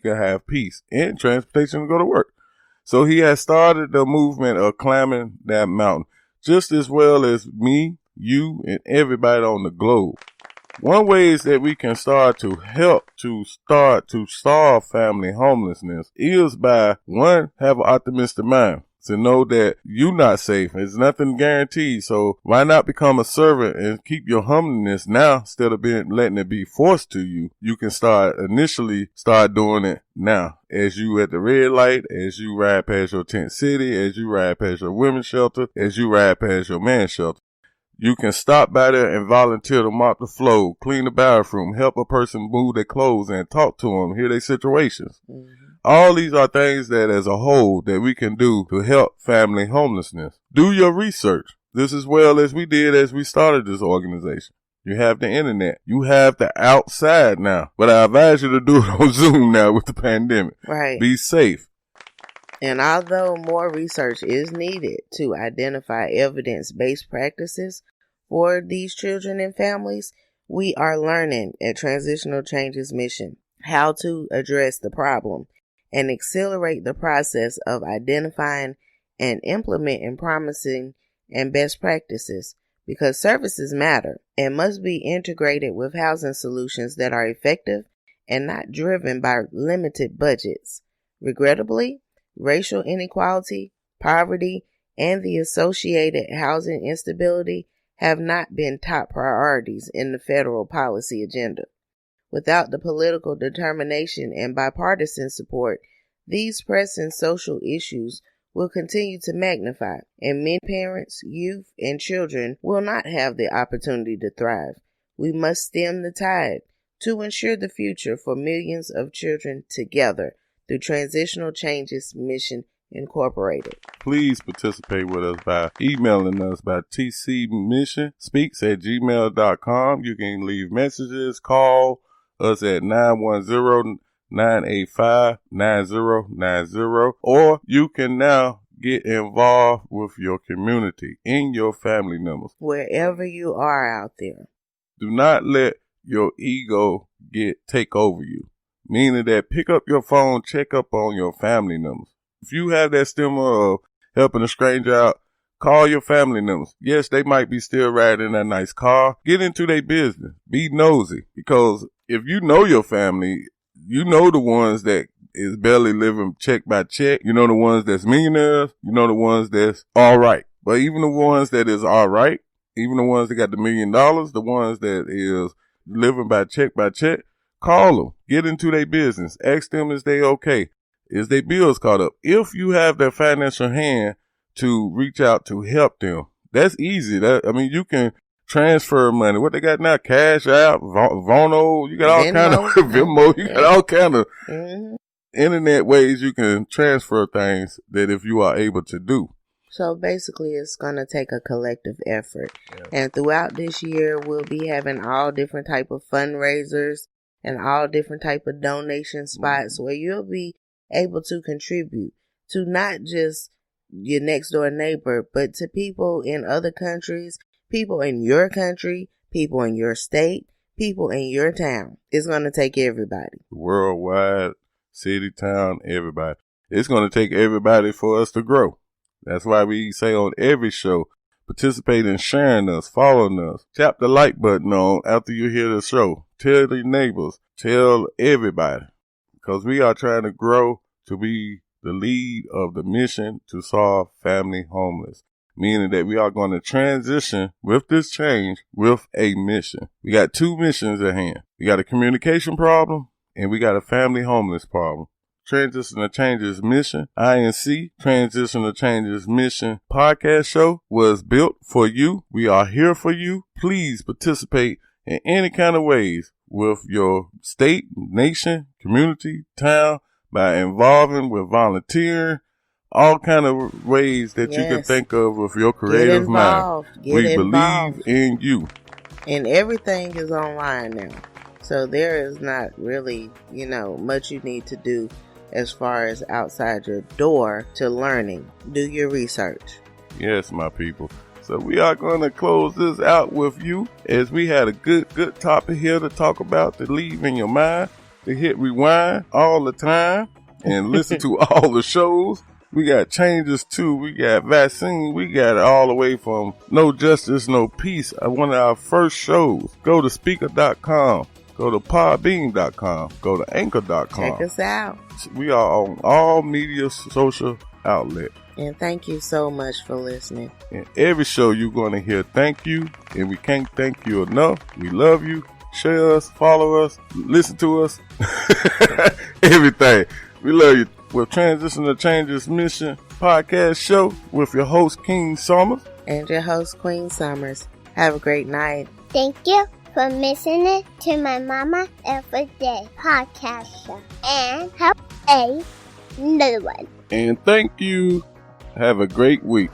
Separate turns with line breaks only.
can have peace and transportation to go to work. So he has started the movement of climbing that mountain, just as well as me, you, and everybody on the globe. One way is that we can start to help to solve family homelessness is by, one, have an optimistic mind. To know that you're not safe. There's nothing guaranteed. So why not become a servant and keep your humbleness now instead of letting it be forced to you? You can initially start doing it now. As you at the red light, as you ride past your tent city, as you ride past your women's shelter, as you ride past your man's shelter. You can stop by there and volunteer to mop the floor, clean the bathroom, help a person move their clothes and talk to them, hear their situations. Mm-hmm. All these are things that as a whole that we can do to help family homelessness. Do your research. This as well as we did as we started this organization. You have the internet. You have the outside now. But I advise you to do it on Zoom now with the pandemic.
Right.
Be safe.
And although more research is needed to identify evidence-based practices for these children and families, we are learning at Transitional Changes Mission how to address the problem and accelerate the process of identifying and implementing promising and best practices, because services matter and must be integrated with housing solutions that are effective and not driven by limited budgets. Regrettably, racial inequality, poverty, and the associated housing instability have not been top priorities in the federal policy agenda. Without the political determination and bipartisan support, these pressing social issues will continue to magnify, and many parents, youth, and children will not have the opportunity to thrive. We must stem the tide to ensure the future for millions of children together through Transitional Changes Mission Incorporated.
Please participate with us by emailing us by tcmissionspeaks@gmail.com. You can leave messages, call us at 910-985-9090, or you can now get involved with your community and your family members.
Wherever you are out there.
Do not let your ego take over you. Meaning that pick up your phone, check up on your family members. If you have that stigma of helping a stranger out, call your family members. Yes, they might be still riding that nice car. Get into their business. Be nosy. Because if you know your family, you know the ones that is barely living check by check. You know the ones that's millionaires. You know the ones that's all right. But even the ones that is all right, even the ones that got the $1 million, the ones that is living by check, call them. Get into their business. Ask them is they okay. Is their bills caught up? If you have that financial hand to reach out to help them, that's easy. You can transfer money. What they got now? Cash App, Vono. You got all kind of Venmo. You got all kind of internet ways you can transfer things that if you are able to do.
So basically, it's going to take a collective effort. Yeah. And throughout this year, we'll be having all different type of fundraisers and all different type of donation spots where you'll be able to contribute to not just your next door neighbor, but to people in other countries, people in your country, people in your state, people in your town. It's going to take everybody.
Worldwide, city, town, everybody. It's going to take everybody for us to grow. That's why we say on every show, participate in sharing us, following us. Tap the like button on after you hear the show. Tell your neighbors. Tell everybody. Because we are trying to grow to be the lead of the mission to solve family homeless. Meaning that we are going to transition with this change with a mission. We got two missions at hand. We got a communication problem and we got a family homeless problem. Transition to Changes Mission, INC, Transition to Changes Mission podcast show was built for you. We are here for you. Please participate in any kind of ways with your state, nation, community, town by involving with volunteering, all kind of ways that you can think of with your creative mind. We believe in you.
And everything is online now. So there is not really, much you need to do as far as outside your door to learning. Do your research.
Yes, my people. So we are going to close this out with you as we had a good topic here to talk about to leave in your mind. to hit rewind all the time and listen to all the shows. We got Changes too. We got Vaccine. We got it all the way from No Justice, No Peace. One of our first shows. Go to speaker.com. Go to podbean.com. Go to anchor.com.
Check us out.
We are on all media social outlets.
And thank you so much for listening.
In every show you're going to hear thank you, and we can't thank you enough. We love you. Share us, follow us, listen to us. Everything. We love you. With Transition to Changes Mission podcast show with your host, King Summers.
And your host, Queen Summers. Have a great night.
Thank you for listening to my Mama Everyday podcast show. And have a little one.
And thank you. Have a great week.